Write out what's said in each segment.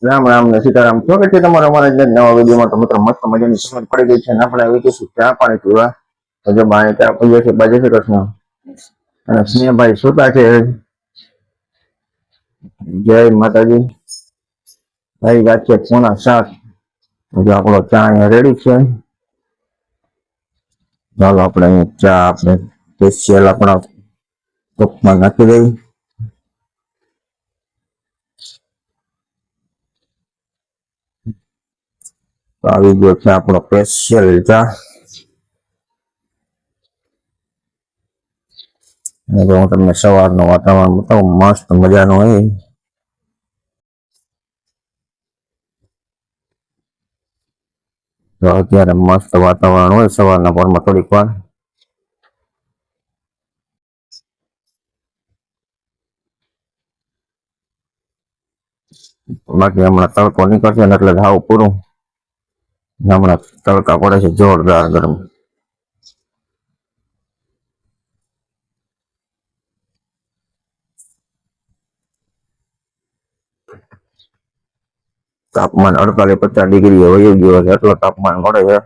રામ રામ ને સીતારામ. સ્વાગત છે તમારો અમારા આજના નવા વિડીયોમાં. તો મિત્રો મસ્ત મજાની સમજ પડી ગઈ છે અને આપણે આવી જઈશું ચા પાણી પીવા. તો જો બાય ચા પીએ છે બાજે છે કૃષ્ણ અને સ્નેહભાઈ સુતા છે. જય માતાજી. ભાઈ વાત છે 6:45. જો આપણો ચા અહીંયા રેડી છે. ચાલો આપણે ચા આપણે સ્પેશિયલ આપણા કપમાં નાખી દઈએ. તો આવી ગયો છે આપણો સ્પેશિયલ ચા. અને હું તમને સવારનું વાતાવરણ બતાવું, મસ્ત મજાનું હોય. તો અત્યારે મસ્ત વાતાવરણ હોય સવારના પરમાં થોડીક વાર. બાકી હમણાં તડકો નીકળશે ને એટલે હાવ પૂરું. હમણાં તડકા પડે છે જોરદાર ગરમ. તાપમાન 48-50 ડિગ્રી વહી ગયો છે, એટલો તાપમાન મળે છે.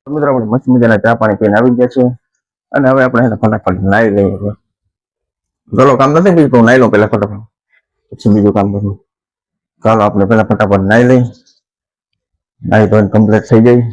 મિત્રો આપણે મસ્ત મજાના ચા પાણી પીને આવી ગયા છે અને હવે આપણે ફટાફટ નાઈ લઈએ. ગલો કામ નથી બીજું તો નાઈ લો પેલા ફટાફટ, પછી બીજું કામ કરું. ચાલો આપણે પેલા ફટાફટ નાઈ લઈ. નાઈ તો કમ્પ્લીટ થઈ જાય.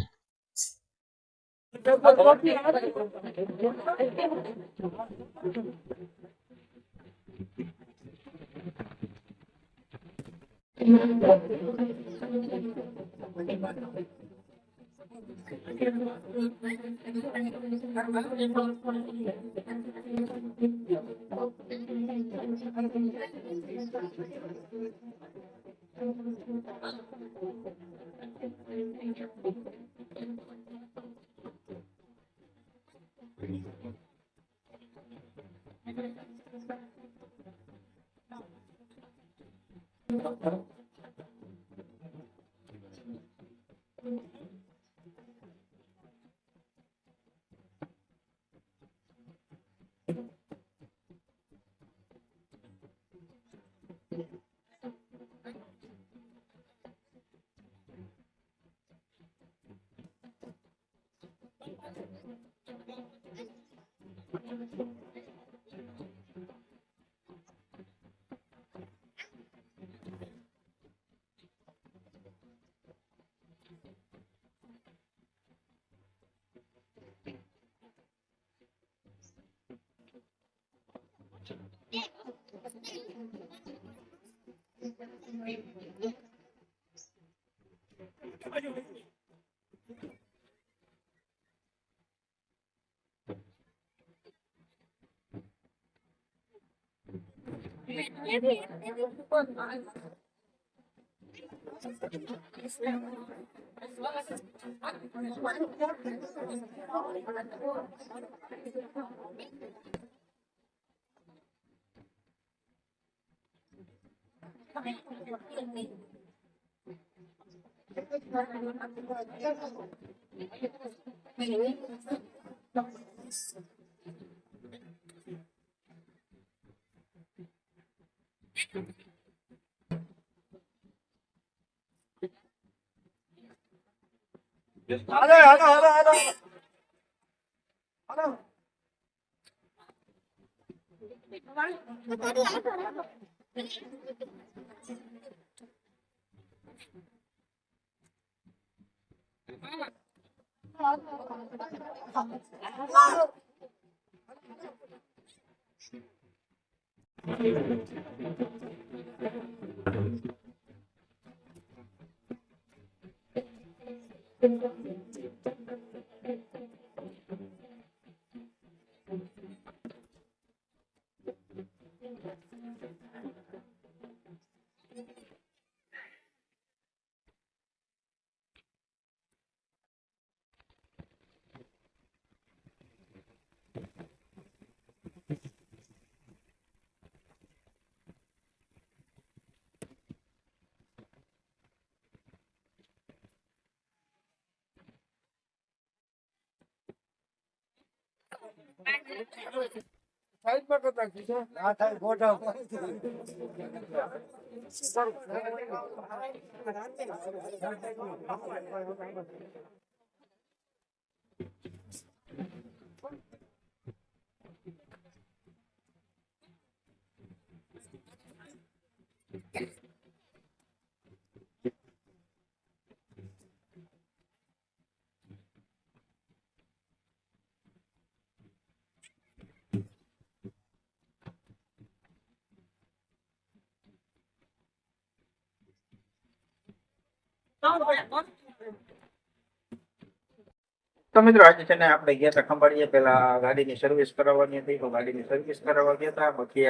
તો મિત્રો આજે છે ને આપણે ગયા હતા ખંભાળીએ, પેલા ગાડીની સર્વિસ કરાવવાની હતી, તો ગાડીની સર્વિસ કરાવવા ગયા હતા. પછી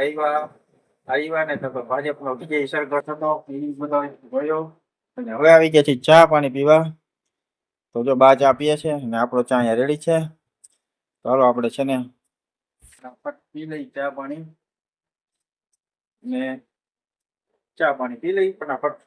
આવ્યા ને તો ભાજપનો વિજય સરઘસ હતો, એ બધો જોયો. અને હવે આવી ગયા છે ચા પાણી પીવા. તો જો બા ચા પીએ છે અને આપણો ચા અહીંયા રેડી છે. તો હાલો આપણે છે ને પી લઈ ચા પાણી, ને ચા પાણી પી લઈ ફટાફટ.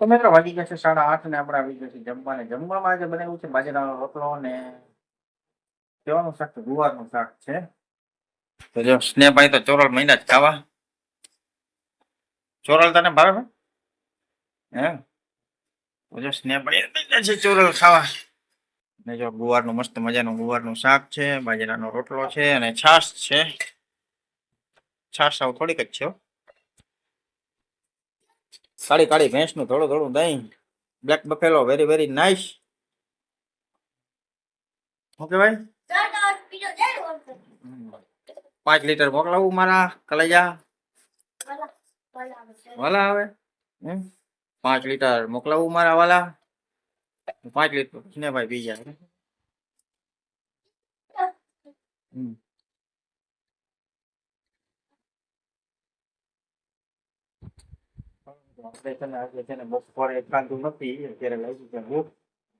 તો મિત્રો વાગી ગયા છે 8:30 ને આપણે આવી ગયા છે જમવાને. જમવામાં આજે બનાવ્યું છે બાજરાનો રોટલો ને કેવાનું શાક છે, ગુવારનું શાક છે. તો જો સ્નેહભાઈ તો ચોરલ મહિના જ ખાવા. ચોરલ તને ભાવે? હે? તો જો સ્નેહભાઈ મહિના છે ચોરલ ખાવા. ને જો ગુવારનું મસ્ત મજાનું ગુવારનું શાક છે, બાજરાનો રોટલો છે અને છાશ છે. છાશ આવું થોડીક જ છે. કાળી ભેંસનું થોડું દહીં, black Buffalo, very very nice. Okay ભાઈ, 5 લીટર મોકલાવું મારા કલેજા વાલા આવે. 5 લીટર મોકલાવું મારા વાલા. 5 લીટર ને ભાઈ પી જાય. આપણે છે ને બપોરે ખાધું નથી, અત્યારે લઈ છે ભૂખ.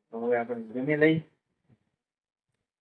તો હવે આપણે જમી લઈ.